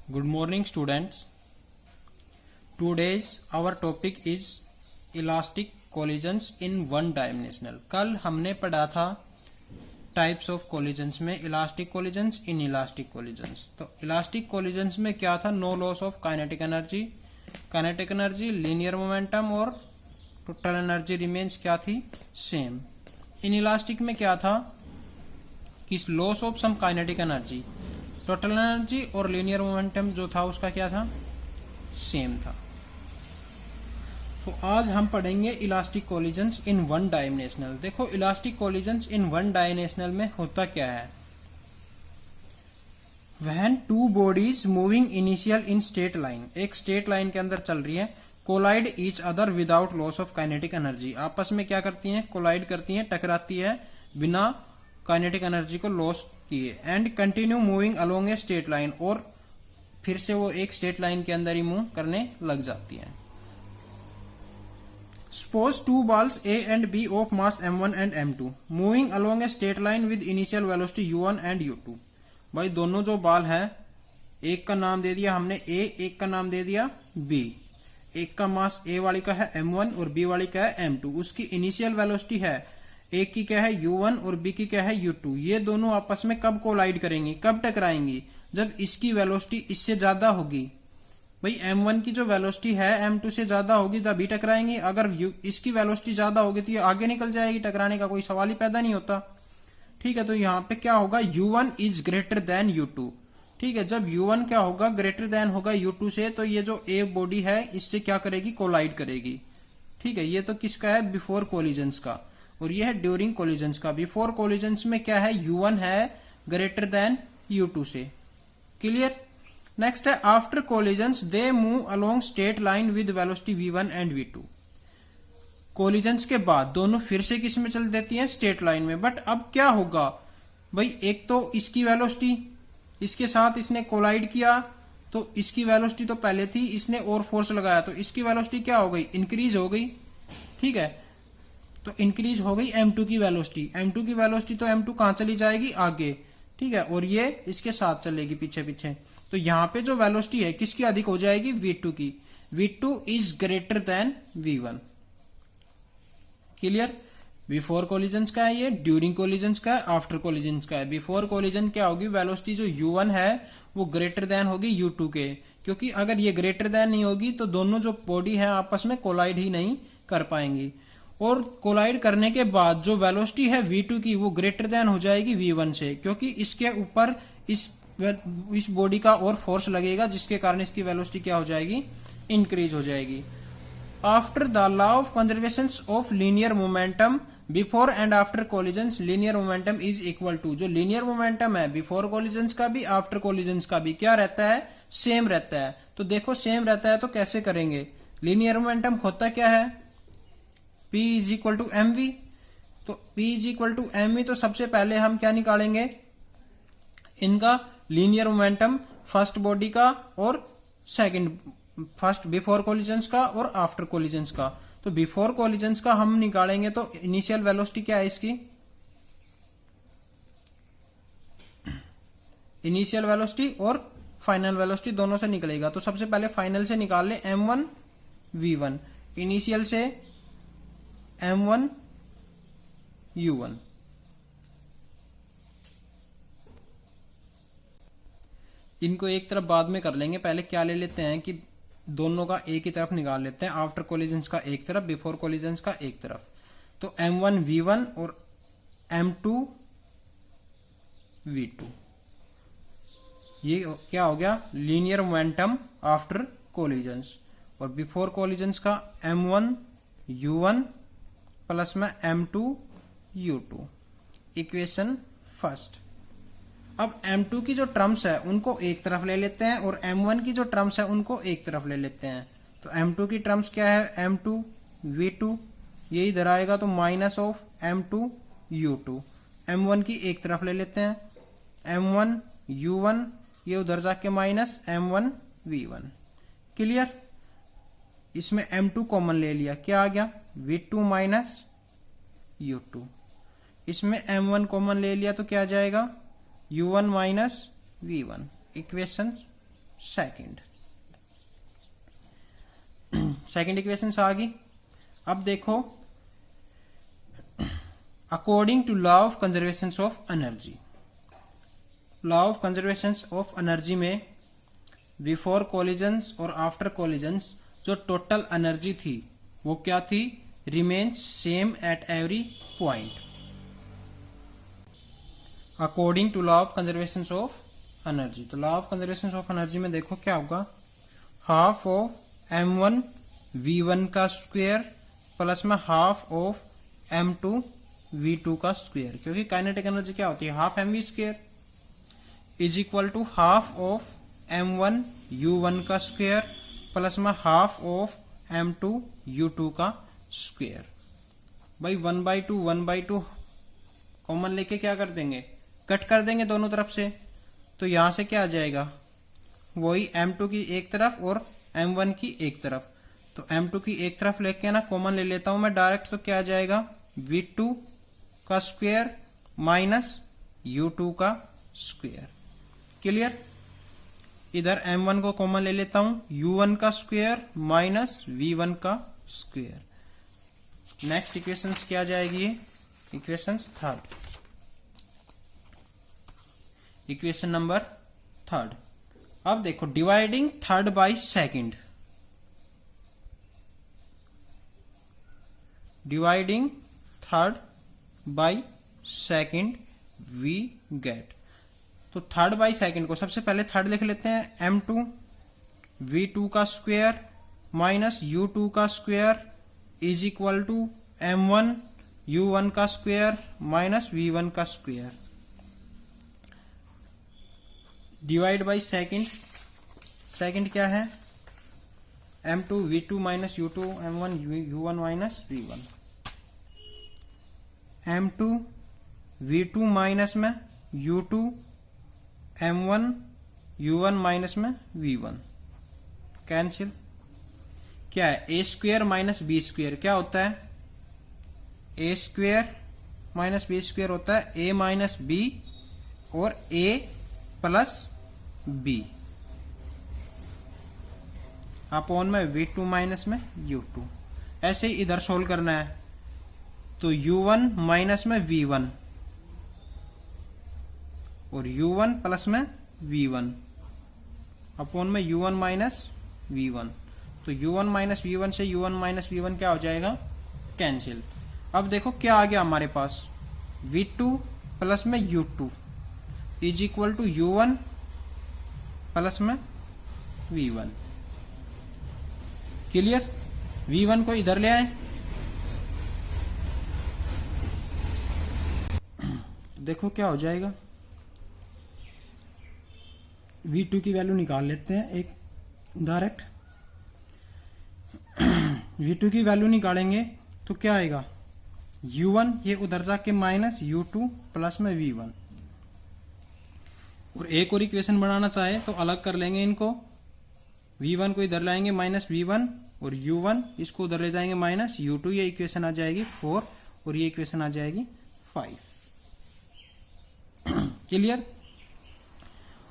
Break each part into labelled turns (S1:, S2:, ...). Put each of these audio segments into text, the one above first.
S1: Good morning, students. Today's our topic is elastic collisions in one dimensional. कल हमने पढ़ा था टाइप्स ऑफ कोलिजन्स में elastic collisions, inelastic collisions. तो elastic collisions में क्या था? No loss of kinetic energy, linear momentum और टोटल एनर्जी रिमेन्स क्या थी? सेम. इन इलास्टिक में क्या था? कि loss of some kinetic energy, total energy और लीनियर मोमेंटम जो था उसका क्या था? सेम था. तो आज हम पढ़ेंगे elastic collisions in one dimensional. देखो elastic collisions in one dimensional में होता क्या है? When two bodies moving initial in straight line, एक स्ट्रेट लाइन के अंदर चल रही है, collide each other without loss of kinetic energy, आपस में क्या करती हैं? कोलाइड करती हैं, टकराती है बिना काइनेटिक एनर्जी को लॉस किए. And continue moving along a straight line, और फिर से वो एक स्ट्रेट लाइन के अंदर ही मूव करने लग जाती है. Suppose two balls A and B of mass m1 and m2 moving along a straight line with initial velocity u1 and u2. भाई दोनों जो बाल हैं, एक का नाम दे दिया हमने A, एक का नाम दे दिया B. एक का मास A वाली का है m1 और B वाली का है m2. उसकी इनिशियल वेलोसिटी है, एक की क्या है u1 और B की क्या है u2. ये दोनों आपस में कब कोलाइड करेंगी, कब टकराएंगी? जब इसकी वेलोसिटी इससे ज्यादा होगी. भाई m1 की जो वेलोसिटी है m2 से ज्यादा होगी तभी टकराएंगी. अगर इसकी वेलोसिटी ज्यादा होगी तो ये आगे निकल जाएगी, टकराने का कोई सवाल ही पैदा नहीं होता. ठीक है, तो यहाँ पे क्या होगा? u1 is greater than u2. ठीक है, जब u1 क्या होगा? ग्रेटर देन होगा u2 से, तो ये जो a बॉडी है इससे क्या करेगी? कोलाइड करेगी. ठीक है, ये तो किसका है? बिफोर कोलिजन्स का. और ये है ड्यूरिंग कोलिजन्स का. बिफोर कोलिजन्स में क्या है? u1 है ग्रेटर देन u2 से. क्लियर? नेक्स्ट है after collisions they move along straight line with velocity v1 and v2. Collisions के बाद दोनों फिर से किस में चल देती हैं? स्ट्रेट लाइन में. बट अब क्या होगा भाई? एक तो इसकी वेलोसिटी, इसके साथ इसने कोलाइड किया तो इसकी वेलोसिटी तो पहले थी, इसने और फोर्स लगाया तो इसकी वेलोसिटी क्या हो गई? इंक्रीज हो गई. ठीक है, तो इंक्रीज हो गई m2 की वेलोसिटी. m2 की वेलोसिटी तो m2 कहां चली जाएगी? आगे. ठीक है, और ये इसके साथ चलेगी पीछे पीछे. तो यहां पे जो वेलोसिटी है किसकी अधिक हो जाएगी? v2 की. v2 is greater than v1. Clear? Before collisions का है ये, ड्यूरिंग कोलिजन्स का है, आफ्टर कोलिजन्स का है. बिफोर कोलिजन क्या होगी? वेलोसिटी जो u1 है वो ग्रेटर देन होगी u2 के, क्योंकि अगर ये ग्रेटर देन नहीं होगी तो दोनों जो बॉडी है आपस में कोलाइड ही नहीं कर पाएंगी. और कोलाइड करने के बाद जो वेलोसिटी है v2 की वो ग्रेटर देन हो जाएगी v1 से, क्योंकि इसके ऊपर इस बॉडी का और फोर्स लगेगा जिसके कारण इसकी वेलोसिटी क्या हो जाएगी? इंक्रीज हो जाएगी. After the law of conservation of linear momentum before and after collisions linear momentum is equal to. जो लीनियर मोमेंटम है बिफोर कोलिजन्स का भी आफ्टर कोलिजन्स का भी क्या रहता है? सेम रहता है. तो देखो सेम रहता है तो कैसे करेंगे? लीनियर मोमेंटम होता क्या है? P is equal to m v. तो P is equal to m v, तो सबसे पहले हम क्या निकालेंगे? इनका लीनियर मोमेंटम फर्स्ट बॉडी का और सेकंड, फर्स्ट बिफोर कोलिजन्स का और आफ्टर कोलिजन्स का. तो बिफोर कोलिजन्स का हम निकालेंगे तो इनिशियल वेलोसिटी क्या है इसकी? इनिशियल वेलोसिटी और फाइनल वेलोसिटी दोनों से निकलेगा. तो सबसे पहले फाइनल से निकाल ले m1 v1, इनिशियल से m1 u1. इनको एक तरफ बाद में कर लेंगे, पहले क्या ले लेते हैं कि दोनों का एक ही तरफ निकाल लेते हैं. आफ्टर कोलिजन्स का एक तरफ, बिफोर कोलिजन्स का एक तरफ. तो m1 v1 और m2 v2, ये क्या हो गया? Linear momentum after collisions. और बिफोर कोलिजन्स का m1 u1 प्लस में m2 u2. Equation first. अब m2 की जो टर्म्स है उनको एक तरफ ले लेते हैं और m1 की जो टर्म्स है उनको एक तरफ ले लेते हैं. तो m2 की टर्म्स क्या है? m2 v2, ये इधर आएगा तो minus of m2 u2. m1 की एक तरफ ले लेते हैं, m1 u1, ये उधर जाके माइनस m1 v1. क्लियर? इसमें m2 कॉमन ले लिया, क्या आ गया? v2 minus u2. इसमें m1 कॉमन ले लिया तो क्या आ जाएगा? u1 माइनस v1. Equation second. Second equation आ गई। अब देखो, according to law of conservation of energy, law of conservation of energy में बिफोर कोलिजन्स और आफ्टर कोलिजन्स जो टोटल एनर्जी थी वो क्या थी, remains same at every point, according to law of conservation of energy. तो law of conservation of energy में देखो क्या होगा, हाफ ऑफ m1 v1 का स्क्वायर प्लस में हाफ ऑफ m2 v2 का स्क्वायर, क्योंकि काइनेटिक एनर्जी क्या होती है, half mv square is equal to half of m1 u1 का स्क्वायर प्लस में हाफ ऑफ m2 u2 का स्क्वायर। भाई 1/2 1/2 कॉमन लेके क्या कर देंगे, कट कर देंगे दोनों तरफ से। तो यहां से क्या आ जाएगा, वही m2 की एक तरफ और m1 की एक तरफ। तो m2 की एक तरफ लेके ना कॉमन ले लेता हूं मैं डायरेक्ट, तो क्या आ जाएगा, v2 का स्क्वायर माइनस u2 का स्क्वायर। क्लियर। इधर m1 को कॉमन ले लेता हूं, u1 का स्क्वायर माइनस v1 का स्क्वायर। नेक्स्ट इक्वेशन क्या जाएगी, equation third, equation number third. अब देखो, dividing third by second, dividing third by second we get. तो थर्ड बाय सेकंड को सबसे पहले थर्ड लिख लेते हैं, m2 v2 का स्क्वायर माइनस u2 का square is equal to m1 u1 का स्क्वायर माइनस v1 का square. Divide by second, second क्या है, m2 v2 minus u2 m1 u1 माइनस v1, m2 v2 माइनस में u2 m1 u1 माइनस में v1, cancel. क्या है, a square minus b square क्या होता है, a square minus b square होता है a माइनस बी और a प्लस b अपॉन में v2 माइनस में u2। ऐसे ही इधर सोल्व करना है, तो u1 माइनस में v1 और u1 प्लस में v1 अपॉन में u1 माइनस v1। तो u1 माइनस v1 से u1 माइनस v1 क्या हो जाएगा, कैंसिल। अब देखो क्या आ गया हमारे पास, v2 प्लस में u2 is equal to u1 plus में v1। क्लियर। v1 को इधर ले आए, देखो क्या हो जाएगा, v2 की वैल्यू निकाल लेते हैं एक डायरेक्ट। v2 की वैल्यू निकालेंगे तो क्या आएगा, u1 ये उधर जाके माइनस u2 प्लस में v1। और एक और इक्वेशन बनाना चाहे तो अलग कर लेंगे इनको, v1 को इधर लाएंगे माइनस v1 और u1 इसको उधर ले जाएंगे माइनस u2। ये इक्वेशन आ जाएगी 4 और ये इक्वेशन आ जाएगी 5। क्लियर।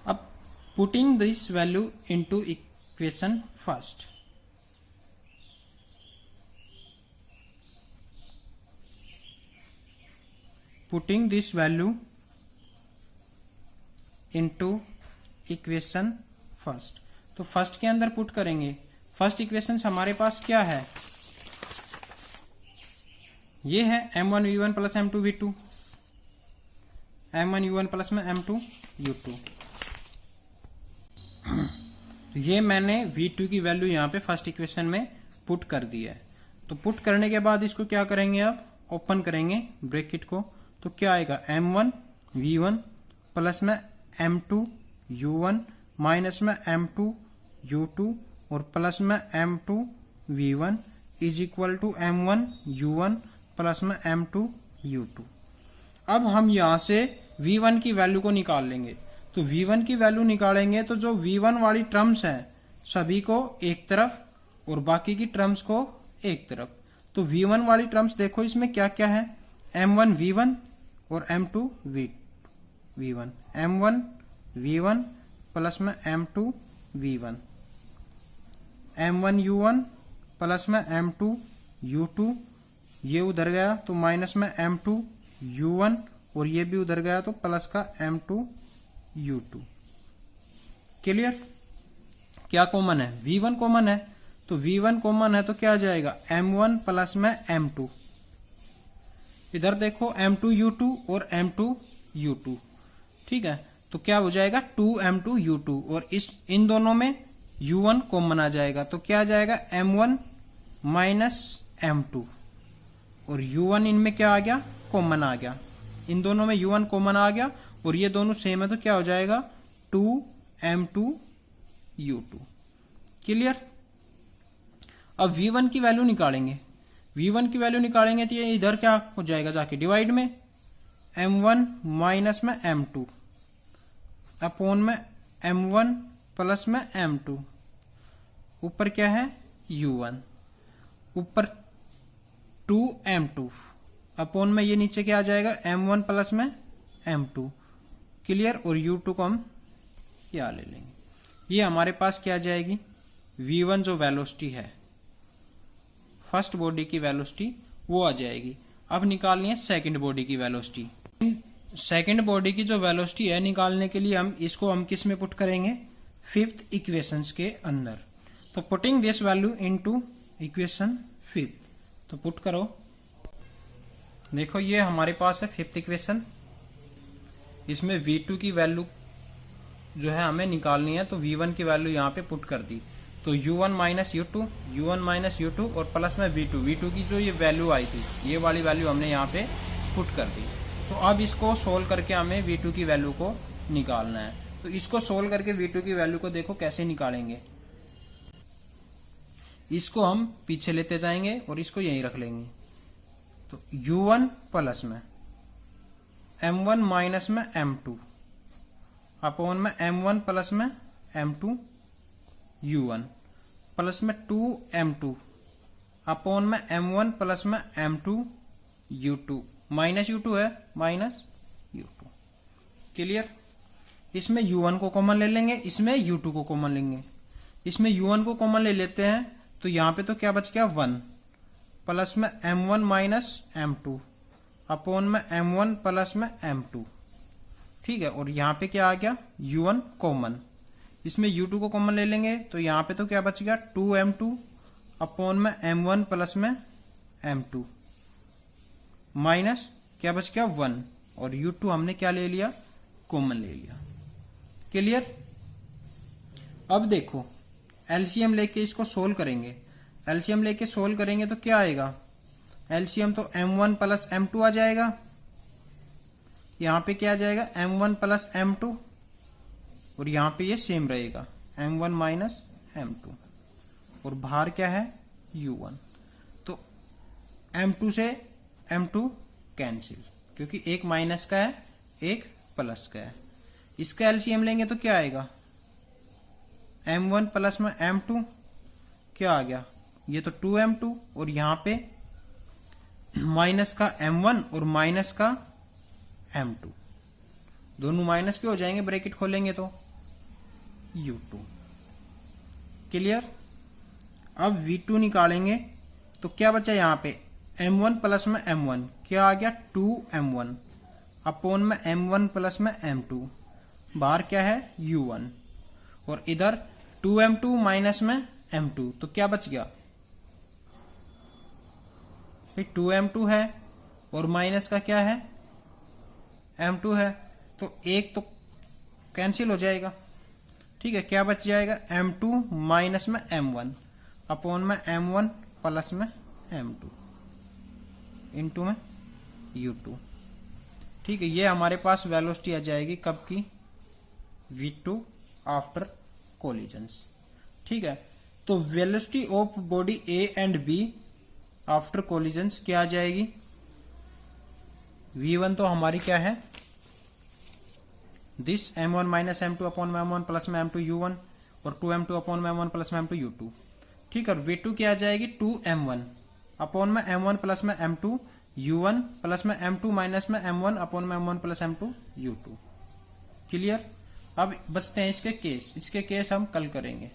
S1: अब putting this value into equation first, putting this value into equation first. तो फर्स्ट के अंदर पुट करेंगे। फर्स्ट इक्वेशन हमारे पास क्या है, ये है m1 v1 plus m2 v2, m1 u1 plus में m2 u2। ये मैंने v2 की वैल्यू यहाँ पे फर्स्ट इक्वेशन में पुट कर दी है। तो पुट करने के बाद इसको क्या करेंगे, अब ओपन करेंगे ब्रैकेट को, तो क्या आएगा, m1 v1 प्लस में m2 u1 माइनस में m2 u2 और प्लस में m2 v1 is equal to m1 u1 plus में m2 u2। अब हम यहां से v1 की वैल्यू को निकाल लेंगे। तो v1 की वैल्यू निकालेंगे तो जो v1 वाली टर्म्स हैं सभी को एक तरफ और बाकी की टर्म्स को एक तरफ। तो v1 वाली टर्म्स देखो, इसमें क्या क्या है, m1 v1 और m2 v1, m1 v1 plus में m2 V1, M1 U1 plus में M2 U2, ये उधर गया तो माइनस में M2 U1 और ये भी उधर गया तो प्लस का M2 U2। क्लियर? क्या कॉमन है? V1 कॉमन है, तो V1 कॉमन है तो क्या आ जाएगा M1 प्लस में M2। इधर देखो M2 U2 और M2 U2, ठीक है, तो क्या हो जाएगा 2M2 U2 और इन दोनों में U1 कॉमन आ जाएगा तो क्या आ जाएगा M1 माइनस M2 और U1 इनमें क्या आ गया कॉमन आ गया, इन दोनों में U1 कॉमन आ गया और ये दोनों सेम है तो क्या हो जाएगा 2M2 U2। क्लियर? अब V1 की वैल्यू निकालेंगे, V1 की वैल्यू निकालेंगे तो ये इधर क्या हो जाएगा जाके डिवाइड में M1 माइनस में M2 अपॉन में M1 प्लस में M2, ऊपर क्या है U1, ऊपर 2M2 अपॉन में ये नीचे क्या आ जाएगा M1 प्लस में M2। क्लियर? और U2 को हम यहाँ ले लेंगे। ये हमारे पास क्या आ जाएगी V1 जो वेलोसिटी है, फर्स्ट बॉडी की वेलोसिटी वो आ जाएगी। अब निकालनी है सेकंड बॉडी की वेलोसिटी। सेकंड बॉडी की जो वेलोसिटी है निकालने के लिए हम किस में पुट करेंगे, फिफ्थ इक्वेशंस के अंदर। तो putting this value into equation fifth, तो पुट करो। देखो ये हमारे पास है फिफ्थ इक्वेशन, इसमें V2 की वैल्यू जो है हमें निकालनी है तो V1 की वैल्यू यहाँ पे पुट कर दी, तो U1 माइनस U2 और प्लस में V2 की जो ये वैल्यू आई थी ये वाली वैल्यू हमने यहाँ पे पुट कर दी। तो अब इसको सोल्व करके हमें V2 की वैल्यू को निकालना है। तो इसको सोल्व करके V2 की वैल्यू को देखो कैसे निकालेंगे। इसको हम पीछे लेते जाएंगे और इसको यहीं रख लेंगे। तो U1 प्लस में M1 माइनस में M2 अपॉन में M1 प्लस में M2 U1 प्लस में 2M2 अपॉन में M1 प्लस में M2 U2, माइनस U2 है माइनस U2। क्लियर? इसमें U1 को कॉमन ले लेंगे, इसमें U2 को कॉमन लेंगे। इसमें U1 को कॉमन ले लेते हैं तो यहां पे तो क्या बच गया 1 प्लस में M1 माइनस M2 अपॉन में M1 प्लस में M2, ठीक है, और यहां पे क्या आ गया U1 कॉमन। इसमें U2 को कॉमन ले लेंगे तो यहां पे तो क्या बच गया 2M2 अपॉन में M1 प्लस में M2 माइनस क्या बच गया 1 और U2 हमने क्या ले लिया कॉमन ले लिया। क्लियर? अब देखो एलसीएम लेके इसको सोल्व करेंगे। एलसीएम लेके सोल्व करेंगे तो क्या आएगा, एलसीएम तो M1 प्लस M2 आ जाएगा, यहां पे क्या आ जाएगा M1 प्लस M2 और यहां पे ये सेम रहेगा M1 माइनस M2 और बाहर क्या है U1। तो M2 से M2 कैंसिल क्योंकि एक माइनस का है एक प्लस का है। इसका एलसीएम लेंगे तो क्या आएगा M1 प्लस में M2 क्या आ गया, ये तो 2M2 और यहां पे माइनस का M1 और माइनस का M2, दोनों माइनस के हो जाएंगे, ब्रैकेट खोलेंगे तो U2। क्लियर? अब V2 निकालेंगे तो क्या बचा यहां पे M1 प्लस में M1 क्या आ गया 2M1 अपॉन में M1 प्लस में M2, बाहर क्या है U1 और इधर 2M2 माइनस में M2 तो क्या बच गया 2M2 है और माइनस का क्या है M2 है, तो एक तो कैंसिल हो जाएगा, ठीक है, क्या बच जाएगा M2 माइनस में M1 अपॉन में M1 प्लस में M2 इनटू में U2। ठीक है, ये हमारे पास वेलोसिटी आ जाएगी कब की V2 आफ्टर कोलिजन्स। ठीक है, तो velocity of body A and B after collisions क्या आ जाएगी, V1 तो हमारी क्या है this M1 minus M2 upon में M1 प्लस में M2 U1 और 2M2 अपॉन में M1 प्लस में M2 U2। ठीक है, और V2 क्या आ जाएगी 2M1 अपॉन में M1 प्लस में M2 U1 प्लस में M2 माइनस में M1 अपॉन में M1 plus M2 U2। Clear? अब बचते हैं इसके केस हम कल करेंगे।